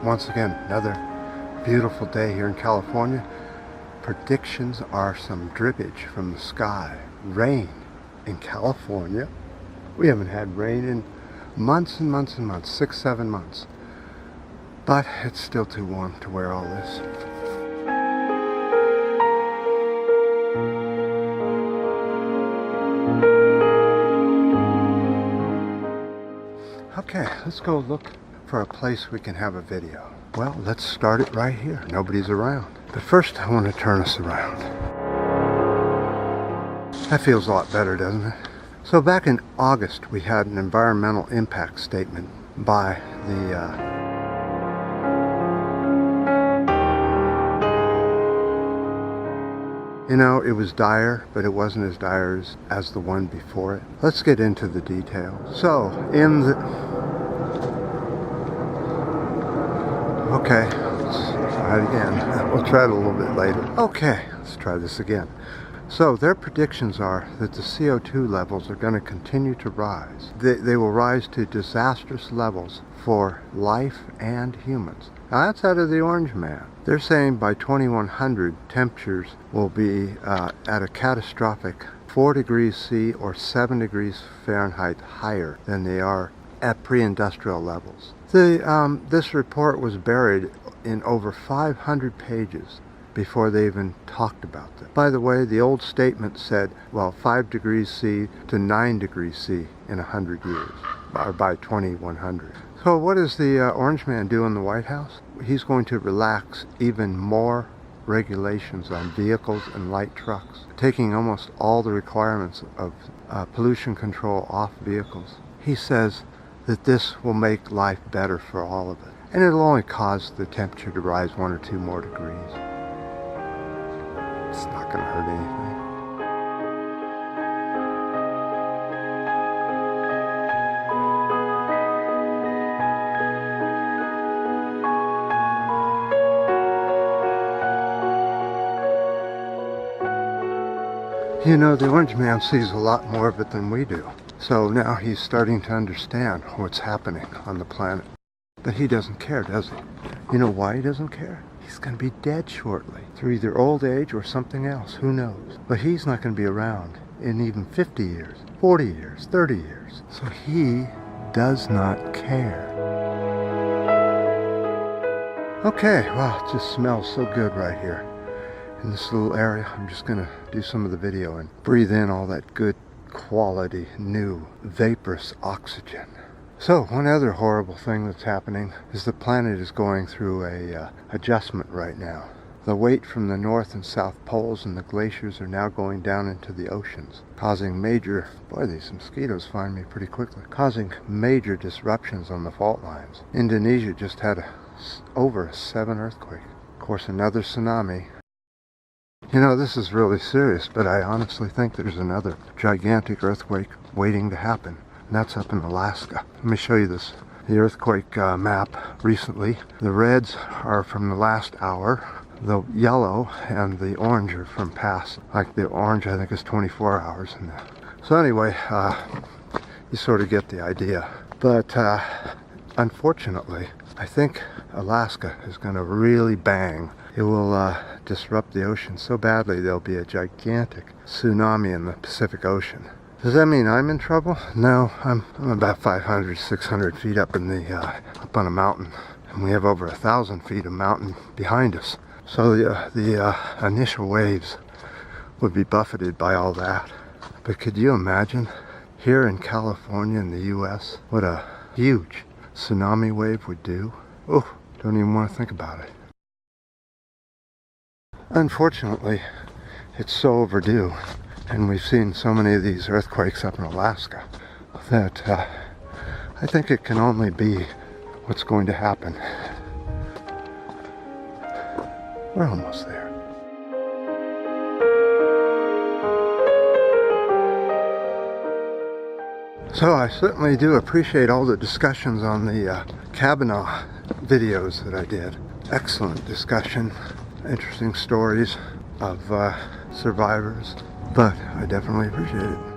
Once again, another beautiful day here in California. Predictions are some drippage from the sky. Rain in California. We haven't had rain in months and months and months, 6-7 months. But it's still too warm to wear all this. Okay, let's go look for a place we can have a video. Well, let's start it right here. Nobody's around. But first, I want to turn us around. That feels a lot better, doesn't it? So back in August, we had an environmental impact statement by the you know, it was dire, but it wasn't as dire as the one before it. Let's get into the details. So, okay, let's try it again. We'll try it a little bit later. Okay, let's try this again. So, their predictions are that the CO2 levels are going to continue to rise. They will rise to disastrous levels for life and humans. Now that's out of the Orange Man. They're saying by 2100 temperatures will be at a catastrophic 4 degrees C or 7 degrees Fahrenheit higher than they are at pre-industrial levels. This report was buried in over 500 pages before they even talked about it. By the way, the old statement said, well, 5 degrees C to 9 degrees C in 100 years, or by 2100. So what does the Orange Man do in the White House? He's going to relax even more regulations on vehicles and light trucks, taking almost all the requirements of pollution control off vehicles. He says that this will make life better for all of it. And it'll only cause the temperature to rise 1 or 2 more degrees. It's not going to hurt anything. You know, the Orange Man sees a lot more of it than we do. So now he's starting to understand what's happening on the planet. But he doesn't care, does he? You know why he doesn't care? He's going to be dead shortly. Through either old age or something else. Who knows? But he's not going to be around in even 50 years, 40 years, 30 years. So he does not care. Okay, wow, it just smells so good right here. In this little area, I'm just going to do some of the video and breathe in all that good quality, new, vaporous oxygen. So, one other horrible thing that's happening is the planet is going through a adjustment right now. The weight from the north and south poles and the glaciers are now going down into the oceans, causing major, boy, these mosquitoes find me pretty quickly, causing major disruptions on the fault lines. Indonesia just had over a 7 earthquake. Of course, another tsunami. You know, this is really serious, but I honestly think there's another gigantic earthquake waiting to happen, and that's up in Alaska. Let me show you the earthquake map recently. The reds are from the last hour, the yellow and the orange are from past, like the orange I think is 24 hours. So anyway, you sort of get the idea. But unfortunately, I think Alaska is going to really bang. It will disrupt the ocean so badly there'll be a gigantic tsunami in the Pacific Ocean. Does that mean I'm in trouble? No, I'm about 500, 600 feet up in the up on a mountain, and we have over 1,000 feet of mountain behind us. So the initial waves would be buffeted by all that. But could you imagine here in California in the U.S. what a huge tsunami wave would do? Oh, don't even want to think about it. Unfortunately, it's so overdue, and we've seen so many of these earthquakes up in Alaska that I think it can only be what's going to happen. We're almost there. So I certainly do appreciate all the discussions on the Kavanaugh videos that I did. Excellent discussion. Interesting stories of survivors, but I definitely appreciate it.